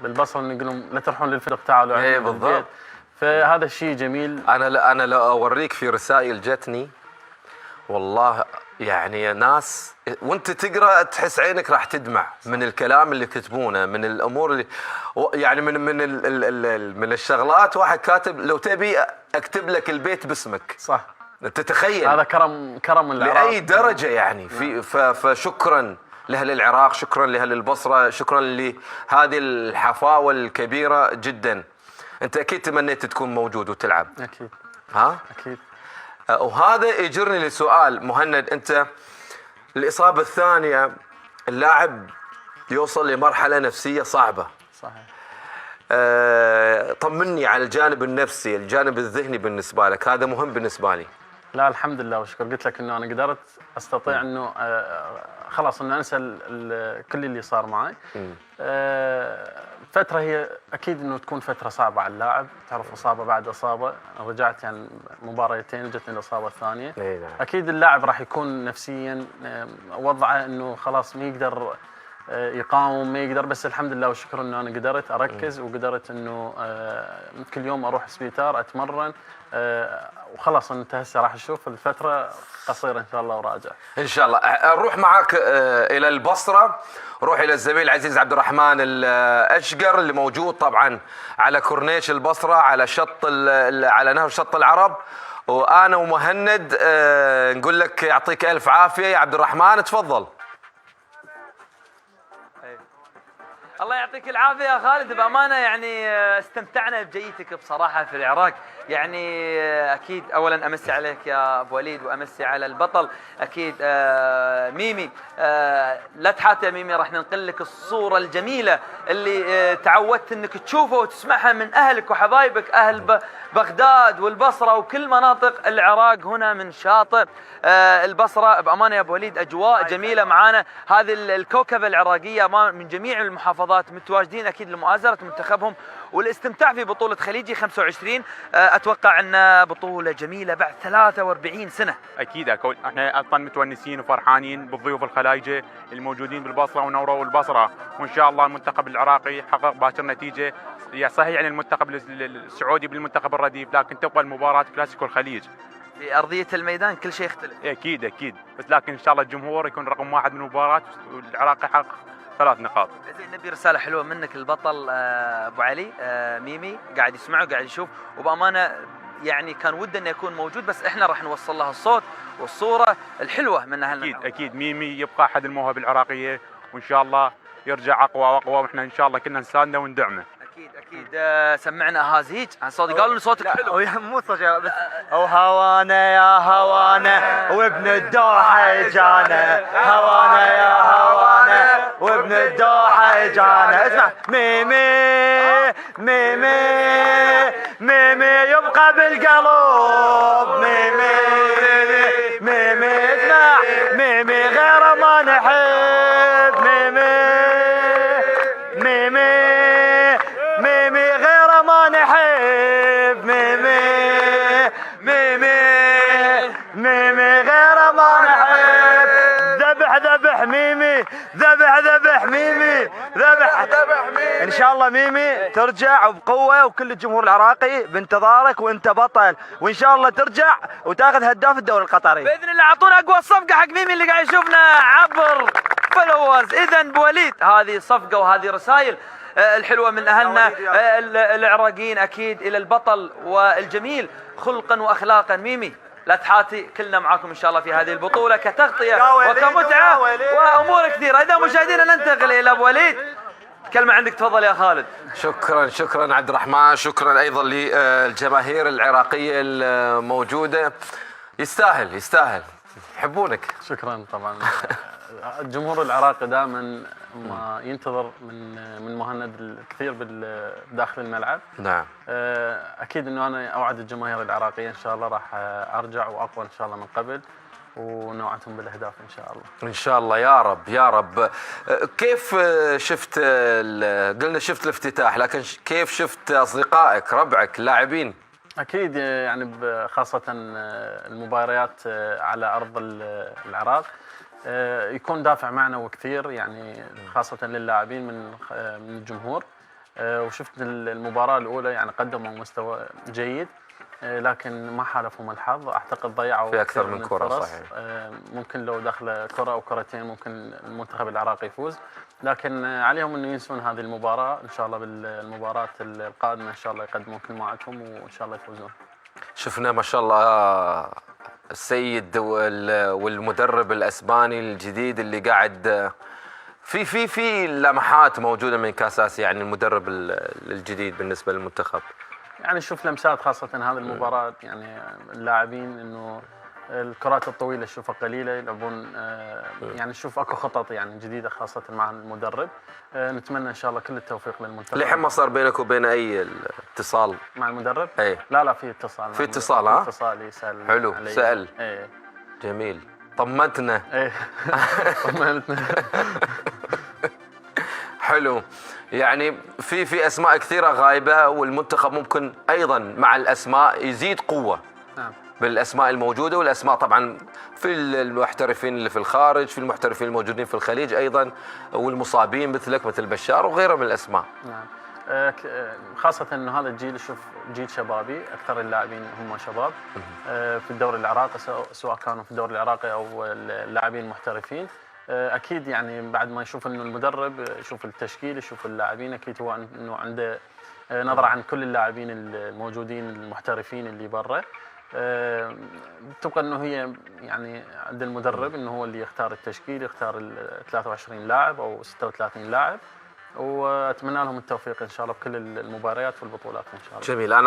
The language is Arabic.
بالبصره نقول لهم لا تروحون للفريق، تعالوا اي بالضبط. فهذا الشيء جميل. انا لو اوريك في رسائل جتني والله، يعني ناس وانت تقرا تحس عينك راح تدمع من الكلام اللي كتبونه، من الامور اللي يعني من الشغلات. واحد كاتب لو تبي اكتب لك البيت باسمك. صح. انت تخيل هذا كرم العراق لاي درجه يعني. في فشكرا لاهل العراق، شكرا لاهل البصره، شكرا لهذه الحفاوه الكبيره جدا. انت اكيد تمنيت تكون موجود وتلعب. اكيد. ها اكيد. وهذا يجرني لسؤال مهند، انت الاصابه الثانيه اللاعب يوصل لمرحله نفسيه صعبه. صحيح. طمني على الجانب النفسي، الجانب الذهني بالنسبه لك، هذا مهم بالنسبه لي. لا الحمد لله وشكر، قلت لك انه انا قدرت استطيع انه خلاص انه انسى كل اللي صار معي. فتره هي اكيد انه تكون فتره صعبه على اللاعب، تعرف اصابه بعد اصابه، رجعت يعني مباريتين وجتني الاصابه الثانيه. اكيد اللاعب راح يكون نفسيا وضعه انه خلاص ما يقدر يقاوم، ما يقدر، بس الحمد لله والشكر انه انا قدرت اركز وقدرت انه كل يوم اروح سبيتار اتمرن، وخلاص انت هسه راح اشوف الفتره قصيره ان شاء الله وراجع. ان شاء الله. نروح معاك الى البصره، روح الى الزميل العزيز عبد الرحمن الاشقر اللي موجود طبعا على كورنيش البصره، على على نهر شط العرب. وانا ومهند نقول لك يعطيك الف عافيه يا عبد الرحمن، تفضل. الله يعطيك العافية يا خالد، بأمانة يعني استمتعنا بجيتك بصراحة في العراق. يعني أكيد أولا أمسي عليك يا أبو وليد وأمسي على البطل أكيد ميمي. لا تحاتي يا ميمي، راح ننقل لك الصورة الجميلة اللي تعودت أنك تشوفها وتسمعها من أهلك وحبايبك أهل بغداد والبصرة وكل مناطق العراق هنا من شاطئ البصرة. بأمانة يا أبو وليد أجواء جميلة معانا، هذه الكوكبة العراقية من جميع المحافظات متواجدين أكيد لمؤازرة منتخبهم والاستمتاع في بطولة خليجي 25. أتوقع أن بطولة جميلة بعد 43 سنة. أكيد احنا أصلا متونسين وفرحانين بالضيوف الخلايجة الموجودين بالبصرة ونورة والبصرة، وإن شاء الله المنتخب العراقي حقق باكر نتيجة. صحيح يعني المنتخب السعودي بالمنتخب الرديف، لكن تبقى المباراة كلاسيكو الخليج. في أرضية الميدان كل شيء يختلف. أكيد بس لكن إن شاء الله الجمهور يكون رقم واحد من المباراة والعراق يحقق 3 نقاط. زين، نبي رسالة حلوة منك البطل أبو علي. ميمي قاعد يسمعه قاعد يشوف، وبأمانة يعني كان وده انه يكون موجود، بس احنا راح نوصل لها الصوت والصورة الحلوة من اهلنا. أكيد ميمي يبقى أحد المواهب العراقية، وإن شاء الله يرجع أقوى وأقوى، وإحنا إن شاء الله كنا نساندنا وندعمه. أكيد سمعنا هازيج عن صوتي، قالوا لي صوتك حلو. مو صوتي بس. هوانا يا هوانا وابن الدوحة جانا، هوانا يا هوانا وابن الدوحة جانا. اسمع ميمي ميمي ميمي يبقى بالقلب، ميمي ميمي اسمع ميمي غير ما نحب، ميمي ميمي ميمي غير ما نحب، ميمي ميمي ميمي غير ما نحب. ذبح ميمي، ذبح ميمي، ذبح ميمي. ان شاء الله ميمي ترجع وبقوه، وكل الجمهور العراقي بانتظارك وانت بطل، وان شاء الله ترجع وتاخذ هداف الدوري القطري باذن الله. اعطونا اقوى صفقه حق ميمي اللي قاعد يشوفنا عبر فلورز. اذا بوليد هذه صفقه وهذه رسائل الحلوة من أهلنا العراقيين أكيد إلى البطل والجميل خلقا وأخلاقا. ميمي لا تحاتي، كلنا معاكم إن شاء الله في هذه البطولة كتغطية وكمتعة وأمور كثيرة. إذا مشاهدينا ننتقل إلى أبو وليد، كلمة عندك تفضل يا خالد. شكرا عبد الرحمن، شكرا أيضا للجماهير العراقية الموجودة. يستاهل يحبونك. شكرا. طبعا الجمهور العراقي دائما ما ينتظر من مهند الكثير داخل الملعب. نعم. اكيد انه انا اوعد الجماهير العراقيه ان شاء الله راح ارجع واقوى ان شاء الله من قبل، ونوعدهم بالاهداف ان شاء الله. ان شاء الله يا رب. كيف شفت قلنا شفت الافتتاح، لكن كيف شفت اصدقائك ربعك اللاعبين؟ اكيد يعني خاصه المباريات على ارض العراق يكون دافع معنوي كثير يعني خاصة للاعبين من الجمهور. وشفت المباراة الأولى يعني قدموا مستوى جيد، لكن ما حالفهم الحظ. أعتقد ضيعوا في أكثر من كرة الفرص. صحيح. ممكن لو دخل كرة أو كرتين ممكن المنتخب العراقي يفوز، لكن عليهم أنه ينسون هذه المباراة. إن شاء الله بالمباراة القادمة إن شاء الله يقدمون كل ما عندهم وإن شاء الله يفوزون. شفنا ما شاء الله السيد والمدرب الاسباني الجديد اللي قاعد في لمحات موجوده من كاس اسيا، يعني المدرب الجديد بالنسبه للمنتخب. يعني شوف لمسات خاصة هذه المباراة، يعني اللاعبين انه الكرات الطويلة شوفها قليلة يلعبون. يعني شوف اكو خطط يعني جديدة خاصة مع المدرب. نتمنى ان شاء الله كل التوفيق للمنتخب. لحين ما صار بينك وبين اي اتصال مع المدرب؟ اي لا في اتصال. في اتصال ها؟ في اتصال يسأل. حلو علي. سأل. ايه جميل طمنتنا. ايه طمنتنا. حلو. يعني في اسماء كثيره غايبه، والمنتخب ممكن ايضا مع الاسماء يزيد قوه. نعم. بالاسماء الموجوده، والاسماء طبعا في المحترفين اللي في الخارج، في المحترفين الموجودين في الخليج ايضا، والمصابين مثلك مثل بشار وغيره من الاسماء. نعم. خاصة انه هذا الجيل شوف جيل شبابي، اكثر اللاعبين هم شباب في الدوري العراقي، سواء كانوا في الدوري العراقي او اللاعبين المحترفين. اكيد يعني بعد ما يشوف انه المدرب يشوف التشكيل يشوف اللاعبين، اكيد هو انه عنده نظرة عن كل اللاعبين الموجودين المحترفين اللي برا. تبقى انه هي يعني عند المدرب انه هو اللي يختار التشكيل، يختار ال 23 لاعب او 36 لاعب، واتمنى لهم التوفيق ان شاء الله بكل المباريات والبطولات ان شاء الله. جميل.